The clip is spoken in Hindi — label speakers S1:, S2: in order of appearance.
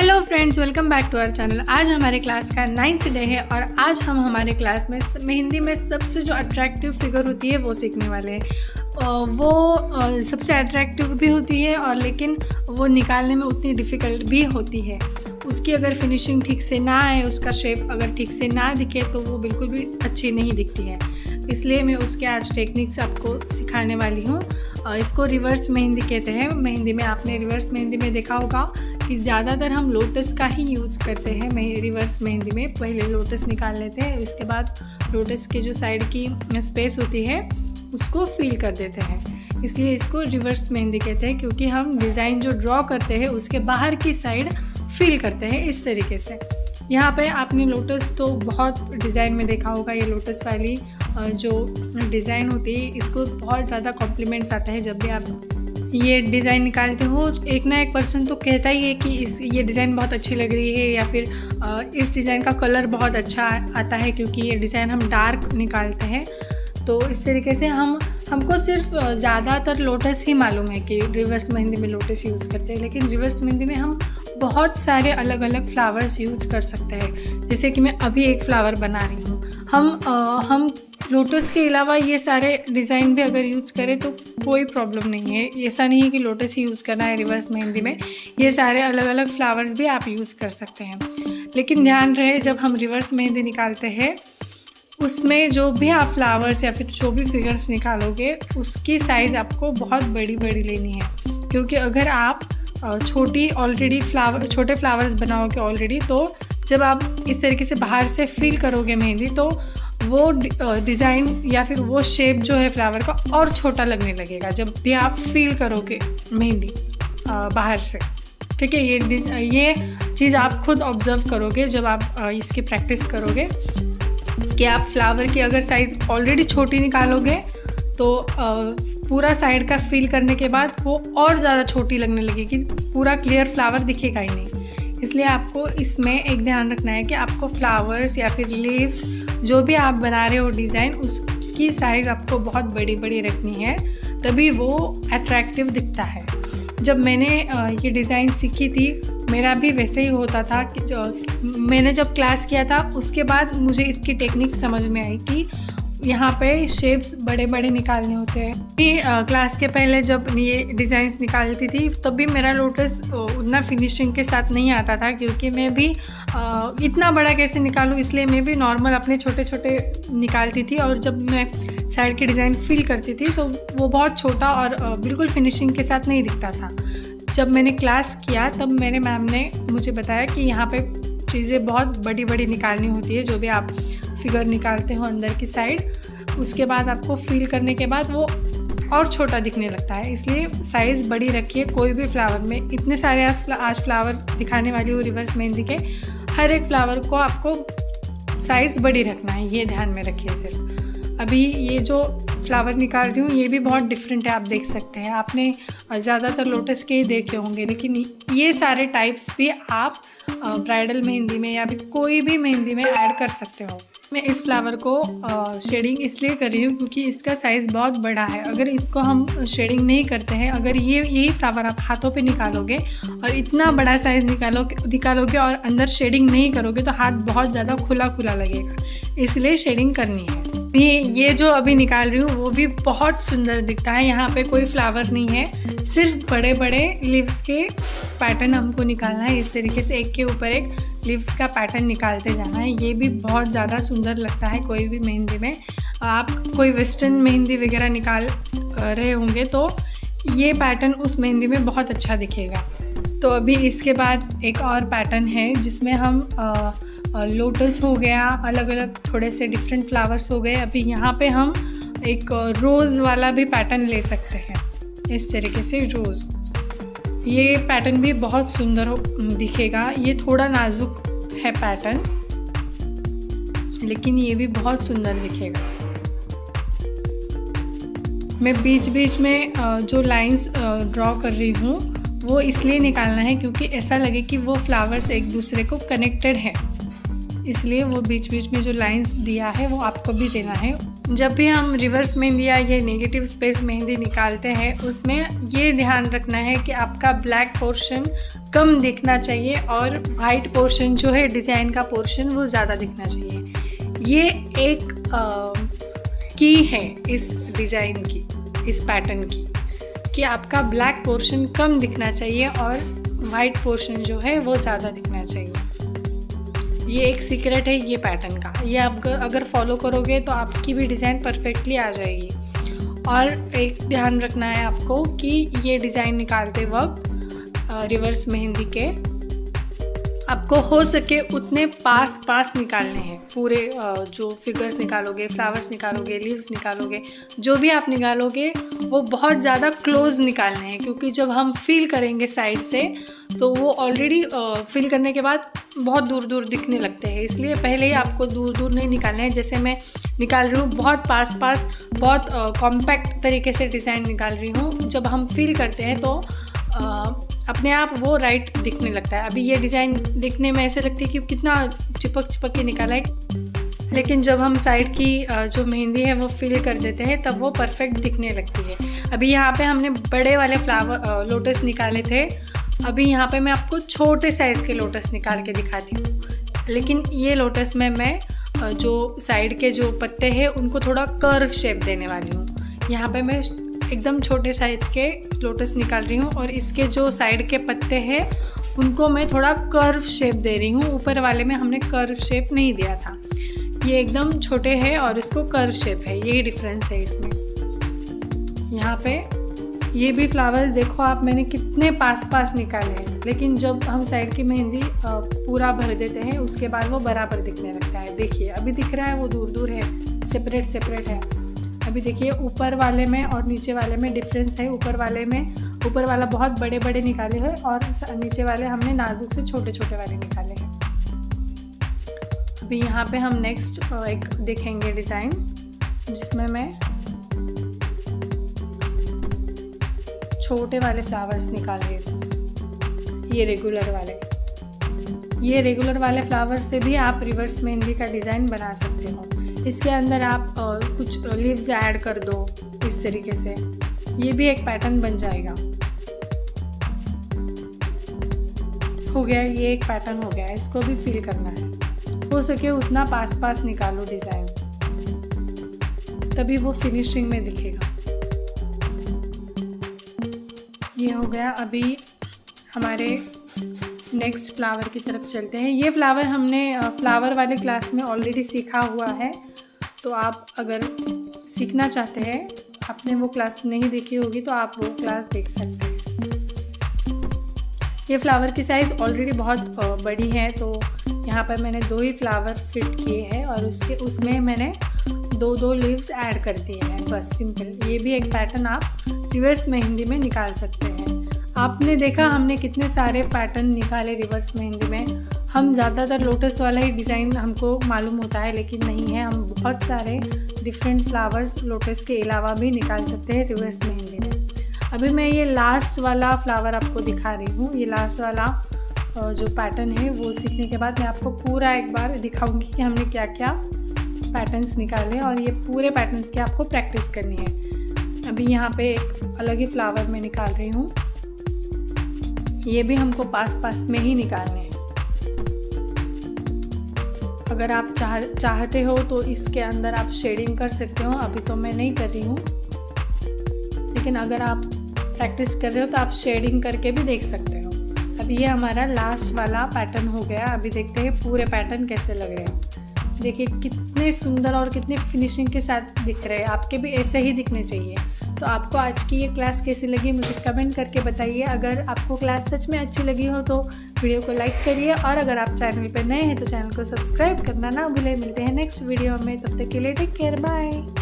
S1: Hello friends, welcome back to our channel. आज हमारे क्लास का 9th डे है और आज हम हमारे क्लास में मेहंदी में सबसे जो अट्रैक्टिव फिगर होती है वो सीखने वाले हैं। वो सबसे अट्रैक्टिव भी होती है और लेकिन वो निकालने में उतनी डिफ़िकल्ट भी होती है। उसकी अगर फिनिशिंग ठीक से ना आए, उसका शेप अगर ठीक से ना दिखे तो वो बिल्कुल भी अच्छी नहीं दिखती है। इसलिए मैं उसके आज टेक्निक्स आपको सिखाने वाली हूँ। इसको रिवर्स मेहंदी कहते हैं। मेहंदी में आपने रिवर्स मेहंदी में देखा होगा कि ज़्यादातर हम लोटस का ही यूज़ करते हैं। रिवर्स मेहंदी में पहले लोटस निकाल लेते हैं, इसके बाद लोटस के जो साइड की स्पेस होती है उसको फिल कर देते हैं। इसलिए इसको रिवर्स मेहंदी कहते हैं, क्योंकि हम डिज़ाइन जो ड्रॉ करते हैं उसके बाहर की साइड फिल करते हैं इस तरीके से। यहाँ पे आपने लोटस तो बहुत डिज़ाइन में देखा होगा। ये लोटस वाली जो डिज़ाइन होती है इसको बहुत ज़्यादा कॉम्प्लीमेंट्स आता है। जब भी आप ये डिज़ाइन निकालते हो, एक ना एक पर्सन तो कहता ही है कि ये डिज़ाइन बहुत अच्छी लग रही है, या फिर इस डिज़ाइन का कलर बहुत अच्छा आता है क्योंकि ये डिज़ाइन हम डार्क निकालते हैं। तो इस तरीके से हमको सिर्फ ज़्यादातर लोटस ही मालूम है कि रिवर्स मेहंदी में लोटस यूज़ करते हैं, लेकिन रिवर्स मेहंदी में हम बहुत सारे अलग अलग फ्लावर्स यूज़ कर सकते हैं। जैसे कि मैं अभी एक फ्लावर बना रही हूँ। हम लोटस के अलावा ये सारे डिज़ाइन भी अगर यूज़ करें तो कोई प्रॉब्लम नहीं है। ऐसा नहीं है कि लोटस ही यूज़ करना है रिवर्स मेहंदी में, ये सारे अलग अलग फ्लावर्स भी आप यूज़ कर सकते हैं। लेकिन ध्यान रहे, जब हम रिवर्स मेहंदी निकालते हैं उसमें जो भी आप फ्लावर्स या फिर जो भी फिगर्स निकालोगे उसकी साइज़ आपको बहुत बड़ी बड़ी लेनी है। क्योंकि अगर आप छोटे फ्लावर्स बनाओगे ऑलरेडी, तो जब आप इस तरीके से बाहर से फिल करोगे मेहंदी तो वो डिज़ाइन या फिर वो शेप जो है फ्लावर का और छोटा लगने लगेगा जब भी आप फील करोगे मेहंदी बाहर से। ठीक है, ये चीज़ आप खुद ऑब्ज़र्व करोगे जब आप इसकी प्रैक्टिस करोगे कि आप फ्लावर की अगर साइज़ ऑलरेडी छोटी निकालोगे तो पूरा साइड का फील करने के बाद वो और ज़्यादा छोटी लगने लगेगी, पूरा क्लियर फ्लावर दिखेगा ही नहीं। इसलिए आपको इसमें एक ध्यान रखना है कि आपको फ्लावर्स या फिर लीव्स जो भी आप बना रहे हो डिज़ाइन, उसकी साइज़ आपको बहुत बड़ी बड़ी रखनी है, तभी वो अट्रैक्टिव दिखता है। जब मैंने ये डिज़ाइन सीखी थी मेरा भी वैसे ही होता था कि मैंने जब क्लास किया था उसके बाद मुझे इसकी टेक्निक समझ में आई कि यहाँ पे शेप्स बड़े बड़े निकालने होते हैं। क्लास के पहले जब ये डिज़ाइंस निकालती थी तब भी मेरा लोटस उतना फिनिशिंग के साथ नहीं आता था, क्योंकि मैं भी इतना बड़ा कैसे निकालूँ, इसलिए मैं भी नॉर्मल अपने छोटे छोटे निकालती थी। और जब मैं साइड की डिज़ाइन फिल करती थी तो वो बहुत छोटा और बिल्कुल फिनिशिंग के साथ नहीं दिखता था। जब मैंने क्लास किया तब मेरे मैम ने मुझे बताया कि यहाँ पे चीज़ें बहुत बड़ी बड़ी निकालनी होती है। जो भी आप फिगर निकालते हो अंदर की साइड, उसके बाद आपको फील करने के बाद वो और छोटा दिखने लगता है। इसलिए साइज़ बड़ी रखिए कोई भी फ्लावर में। इतने सारे आज फ्लावर दिखाने वाली हूँ रिवर्स मेहंदी के, हर एक फ्लावर को आपको साइज़ बड़ी रखना है, ये ध्यान में रखिए सिर्फ। अभी ये जो फ्लावर निकाल रही हूँ ये भी बहुत डिफरेंट है, आप देख सकते हैं। आपने ज़्यादातर लोटस के ही देखे होंगे, लेकिन ये सारे टाइप्स भी आप ब्राइडल मेहंदी में या फिर कोई भी मेहंदी में ऐड कर सकते हो। मैं इस फ्लावर को शेडिंग इसलिए कर रही हूँ क्योंकि इसका साइज़ बहुत बड़ा है। अगर इसको हम शेडिंग नहीं करते हैं, अगर यही फ्लावर आप हाथों पे निकालोगे और इतना बड़ा साइज़ निकालोगे और अंदर शेडिंग नहीं करोगे तो हाथ बहुत ज़्यादा खुला खुला लगेगा, इसलिए शेडिंग करनी है। ये जो अभी निकाल रही हूँ वो भी बहुत सुंदर दिखता है। यहाँ पे कोई फ्लावर नहीं है, सिर्फ बड़े बड़े लीव्स के पैटर्न हमको निकालना है। इस तरीके से एक के ऊपर एक लीव्स का पैटर्न निकालते जाना है। ये भी बहुत ज़्यादा सुंदर लगता है कोई भी मेहंदी में। आप कोई वेस्टर्न मेहंदी वगैरह निकाल रहे होंगे तो ये पैटर्न उस मेहंदी में बहुत अच्छा दिखेगा। तो अभी इसके बाद एक और पैटर्न है जिसमें हम लोटस हो गया, अलग अलग थोड़े से डिफरेंट फ्लावर्स हो गए। अभी यहाँ पे हम एक रोज़ वाला भी पैटर्न ले सकते हैं, इस तरीके से रोज़। ये पैटर्न भी बहुत सुंदर दिखेगा। ये थोड़ा नाजुक है पैटर्न, लेकिन ये भी बहुत सुंदर दिखेगा। मैं बीच बीच में जो लाइंस ड्रॉ कर रही हूँ वो इसलिए निकालना है क्योंकि ऐसा लगे कि वो फ्लावर्स एक दूसरे को कनेक्टेड है, इसलिए वो बीच बीच में जो लाइंस दिया है वो आपको भी देना है। जब भी हम रिवर्स मेहंदी या ये नेगेटिव स्पेस मेहंदी निकालते हैं उसमें ये ध्यान रखना है कि आपका ब्लैक पोर्शन कम दिखना चाहिए और वाइट पोर्शन जो है डिज़ाइन का पोर्शन वो ज़्यादा दिखना चाहिए। ये एक की है इस डिज़ाइन की, इस पैटर्न की, कि आपका ब्लैक पोर्शन कम दिखना चाहिए और वाइट पोर्शन जो है वो ज़्यादा दिखना चाहिए। ये एक सीक्रेट है ये पैटर्न का। ये आप अगर फॉलो करोगे तो आपकी भी डिज़ाइन परफेक्टली आ जाएगी। और एक ध्यान रखना है आपको कि ये डिज़ाइन निकालते वक्त रिवर्स मेहंदी के आपको हो सके उतने पास निकालने हैं। पूरे जो फिगर्स निकालोगे, फ्लावर्स निकालोगे, लीव्स निकालोगे, जो भी आप निकालोगे वो बहुत ज़्यादा क्लोज निकालने हैं, क्योंकि जब हम फिल करेंगे साइड से तो वो ऑलरेडी फिल करने के बाद बहुत दूर दूर दिखने लगते हैं। इसलिए पहले ही आपको दूर दूर नहीं निकालने हैं। जैसे मैं निकाल रही हूँ बहुत पास बहुत कॉम्पैक्ट तरीके से डिज़ाइन निकाल रही हूँ। जब हम फिल करते हैं तो अपने आप वो राइट दिखने लगता है। अभी ये डिज़ाइन दिखने में ऐसे लगती है कि कितना चिपक के निकाला है, लेकिन जब हम साइड की जो मेहंदी है वो फिल कर देते हैं तब वो परफेक्ट दिखने लगती है। अभी यहाँ पे हमने बड़े वाले फ्लावर लोटस निकाले थे, अभी यहाँ पे मैं आपको छोटे साइज़ के लोटस निकाल के दिखाती हूँ। लेकिन ये लोटस में मैं जो साइड के जो पत्ते हैं उनको थोड़ा कर्व शेप देने वाली हूँ। यहाँ पे मैं एकदम छोटे साइज़ के लोटस निकाल रही हूँ और इसके जो साइड के पत्ते हैं उनको मैं थोड़ा कर्व शेप दे रही हूँ। ऊपर वाले में हमने कर्व शेप नहीं दिया था, ये एकदम छोटे हैं और इसको कर्व शेप है, यही डिफरेंस है इसमें। यहाँ पे ये भी फ्लावर्स देखो आप, मैंने कितने पास निकाले हैं, लेकिन जब हम साइड की मेहंदी पूरा भर देते हैं उसके बाद वो बराबर दिखने लगता है। देखिए अभी दिख रहा है वो दूर दूर है, सेपरेट है। अभी देखिए ऊपर वाले में और नीचे वाले में डिफरेंस है। ऊपर वाला बहुत बड़े निकाले हैं और नीचे वाले हमने नाजुक से छोटे वाले निकाले हैं। अभी यहाँ पे हम नेक्स्ट एक देखेंगे डिज़ाइन जिसमें मैं छोटे वाले फ्लावर्स निकाल रही हूँ। ये रेगुलर वाले फ्लावर्स से भी आप रिवर्स मेहंदी का डिज़ाइन बना सकते हो। इसके अंदर आप कुछ लीव्स ऐड कर दो इस तरीके से, ये भी एक पैटर्न बन जाएगा। हो गया, ये एक पैटर्न हो गया, इसको भी फिल करना है। हो सके उतना पास निकालो डिज़ाइन, तभी वो फिनिशिंग में दिखेगा। ये हो गया। अभी हमारे नेक्स्ट फ्लावर की तरफ चलते हैं। ये फ्लावर हमने फ्लावर वाले क्लास में ऑलरेडी सीखा हुआ है, तो आप अगर सीखना चाहते हैं, आपने वो क्लास नहीं देखी होगी तो आप वो क्लास देख सकते हैं। ये फ्लावर की साइज़ ऑलरेडी बहुत बड़ी है, तो यहाँ पर मैंने 2 ही फ्लावर फिट किए हैं और उसमें मैंने 2 लीव्स ऐड कर दिए हैं, बस सिंपल। ये भी एक पैटर्न आप रिवर्स मेहंदी में निकाल सकते हैं। आपने देखा हमने कितने सारे पैटर्न निकाले रिवर्स मेहंदी में। हम ज़्यादातर लोटस वाला ही डिज़ाइन हमको मालूम होता है, लेकिन नहीं है, हम बहुत सारे डिफरेंट फ्लावर्स लोटस के अलावा भी निकाल सकते हैं रिवर्स मेहंदी में। अभी मैं ये लास्ट वाला फ्लावर आपको दिखा रही हूँ। ये लास्ट वाला जो पैटर्न है वो सीखने के बाद मैं आपको पूरा एक बार दिखाऊंगी कि हमने क्या क्या पैटर्न्स निकाले, और ये पूरे पैटर्न्स की आपको प्रैक्टिस करनी है। अभी यहाँ पे एक अलग ही फ्लावर मैं निकाल रही हूँ, ये भी हमको पास में ही निकालने हैं। अगर आप चाहते हो तो इसके अंदर आप शेडिंग कर सकते हो, अभी तो मैं नहीं कर रही हूँ, लेकिन अगर आप प्रैक्टिस कर रहे हो तो आप शेडिंग करके भी देख सकते हो। अब ये हमारा लास्ट वाला पैटर्न हो गया। अभी देखते हैं पूरे पैटर्न कैसे लग रहे हैं। देखिए कितने सुंदर और कितने फिनिशिंग के साथ दिख रहे हैं, आपके भी ऐसे ही दिखने चाहिए। तो आपको आज की ये क्लास कैसी लगी मुझे कमेंट करके बताइए। अगर आपको क्लास सच में अच्छी लगी हो तो वीडियो को लाइक करिए, और अगर आप चैनल पर नए हैं तो चैनल को सब्सक्राइब करना ना भूलें। मिलते हैं नेक्स्ट वीडियो में, तब तक के लिए टेक केयर, बाय।